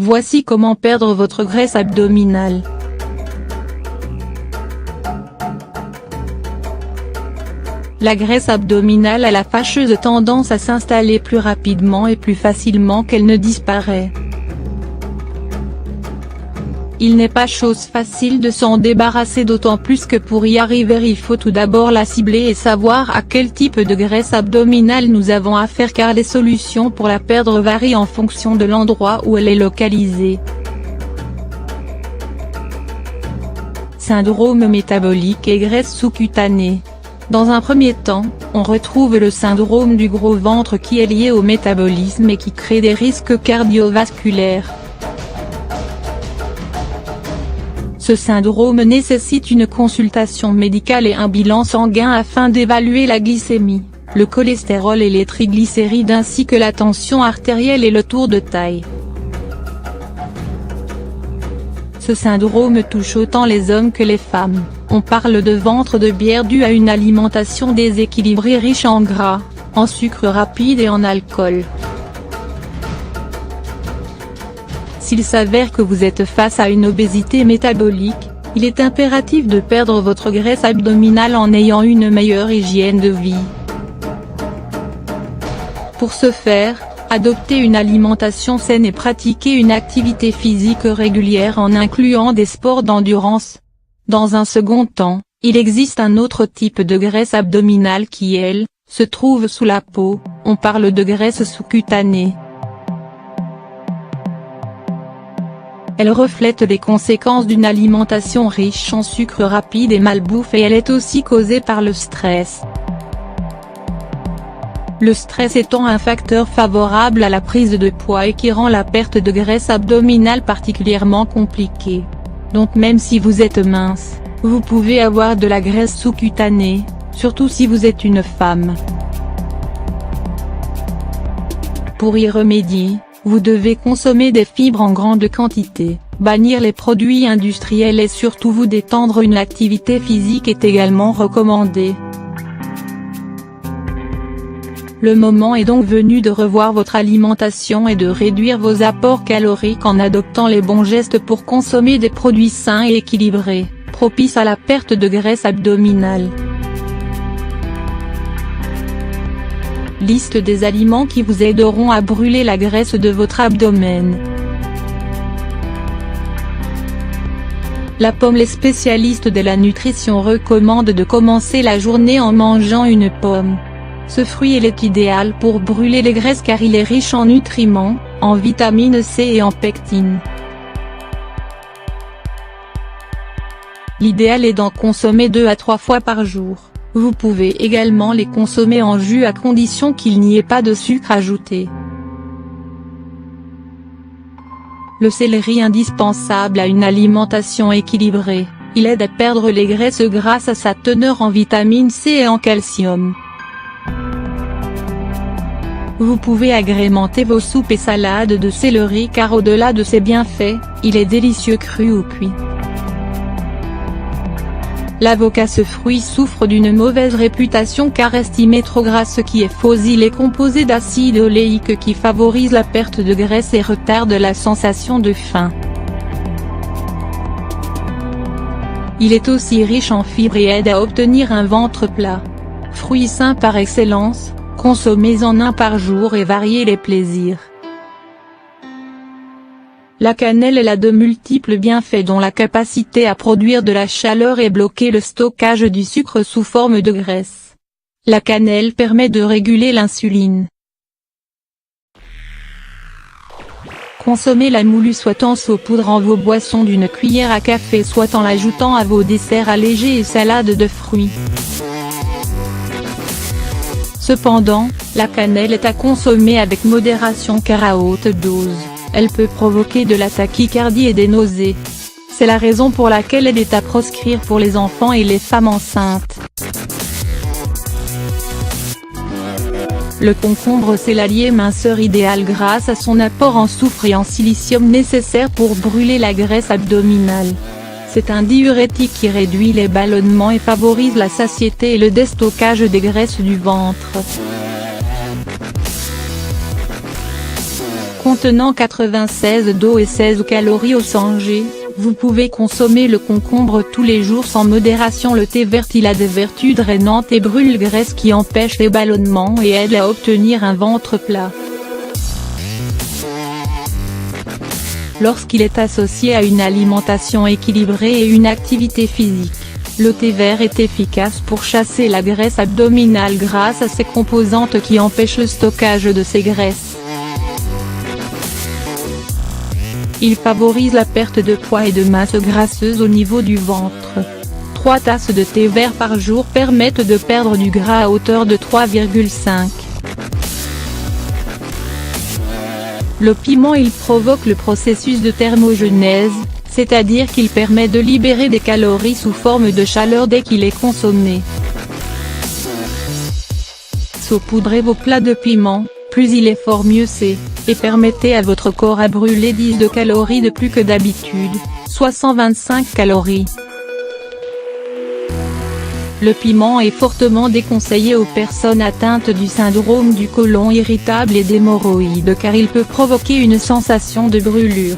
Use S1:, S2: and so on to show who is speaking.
S1: Voici comment perdre votre graisse abdominale. La graisse abdominale a la fâcheuse tendance à s'installer plus rapidement et plus facilement qu'elle ne disparaît. Il n'est pas chose facile de s'en débarrasser, d'autant plus que pour y arriver il faut tout d'abord la cibler et savoir à quel type de graisse abdominale nous avons affaire, car les solutions pour la perdre varient en fonction de l'endroit où elle est localisée. Syndrome métabolique et graisse sous-cutanée. Dans un premier temps, on retrouve le syndrome du gros ventre qui est lié au métabolisme et qui crée des risques cardiovasculaires. Ce syndrome nécessite une consultation médicale et un bilan sanguin afin d'évaluer la glycémie, le cholestérol et les triglycérides ainsi que la tension artérielle et le tour de taille. Ce syndrome touche autant les hommes que les femmes. On parle de ventre de bière dû à une alimentation déséquilibrée riche en gras, en sucre rapide et en alcool. S'il s'avère que vous êtes face à une obésité métabolique, il est impératif de perdre votre graisse abdominale en ayant une meilleure hygiène de vie. Pour ce faire, adoptez une alimentation saine et pratiquez une activité physique régulière en incluant des sports d'endurance. Dans un second temps, il existe un autre type de graisse abdominale qui, elle, se trouve sous la peau, on parle de graisse sous-cutanée. Elle reflète les conséquences d'une alimentation riche en sucre rapide et malbouffe et elle est aussi causée par le stress. Le stress étant un facteur favorable à la prise de poids et qui rend la perte de graisse abdominale particulièrement compliquée. Donc même si vous êtes mince, vous pouvez avoir de la graisse sous-cutanée, surtout si vous êtes une femme. Pour y remédier, vous devez consommer des fibres en grande quantité, bannir les produits industriels et surtout vous détendre. Une activité physique est également recommandée. Le moment est donc venu de revoir votre alimentation et de réduire vos apports caloriques en adoptant les bons gestes pour consommer des produits sains et équilibrés, propices à la perte de graisse abdominale. Liste des aliments qui vous aideront à brûler la graisse de votre abdomen. La pomme. Les spécialistes de la nutrition recommandent de commencer la journée en mangeant une pomme. Ce fruit est idéal pour brûler les graisses car il est riche en nutriments, en vitamine C et en pectine. L'idéal est d'en consommer 2 à 3 fois par jour. Vous pouvez également les consommer en jus à condition qu'il n'y ait pas de sucre ajouté. Le céleri. Indispensable à une alimentation équilibrée, il aide à perdre les graisses grâce à sa teneur en vitamine C et en calcium. Vous pouvez agrémenter vos soupes et salades de céleri car au-delà de ses bienfaits, il est délicieux cru ou cuit. L'avocat. Ce fruit souffre d'une mauvaise réputation car estimé trop gras, ce qui est faux. Il est composé d'acide oléique qui favorise la perte de graisse et retarde la sensation de faim. Il est aussi riche en fibres et aide à obtenir un ventre plat. Fruit sain par excellence, consommez-en 1 par jour et variez les plaisirs. La cannelle. Elle a de multiples bienfaits dont la capacité à produire de la chaleur et bloquer le stockage du sucre sous forme de graisse. La cannelle permet de réguler l'insuline. Consommez la moulue soit en saupoudre vos boissons d'une cuillère à café, soit en l'ajoutant à vos desserts allégés et salades de fruits. Cependant, la cannelle est à consommer avec modération car à haute dose, elle peut provoquer de la tachycardie et des nausées. C'est la raison pour laquelle elle est à proscrire pour les enfants et les femmes enceintes. Le concombre. C'est l'allié minceur idéal grâce à son apport en soufre et en silicium nécessaire pour brûler la graisse abdominale. C'est un diurétique qui réduit les ballonnements et favorise la satiété et le déstockage des graisses du ventre. Contenant 96 d'eau et 16 calories au 100 g, vous pouvez consommer le concombre tous les jours sans modération. Le thé vert, il a des vertus drainantes et brûle graisse qui empêchent les ballonnements et aide à obtenir un ventre plat. Lorsqu'il est associé à une alimentation équilibrée et une activité physique, le thé vert est efficace pour chasser la graisse abdominale grâce à ses composantes qui empêchent le stockage de ces graisses. Il favorise la perte de poids et de masse grasseuse au niveau du ventre. 3 tasses de thé vert par jour permettent de perdre du gras à hauteur de 3,5. Le piment, il provoque le processus de thermogenèse, c'est-à-dire qu'il permet de libérer des calories sous forme de chaleur dès qu'il est consommé. Saupoudrez vos plats de piment, plus il est fort mieux c'est, et permettez à votre corps à brûler 10 de calories de plus que d'habitude, soit 125 calories. Le piment est fortement déconseillé aux personnes atteintes du syndrome du côlon irritable et d'hémorroïdes car il peut provoquer une sensation de brûlure.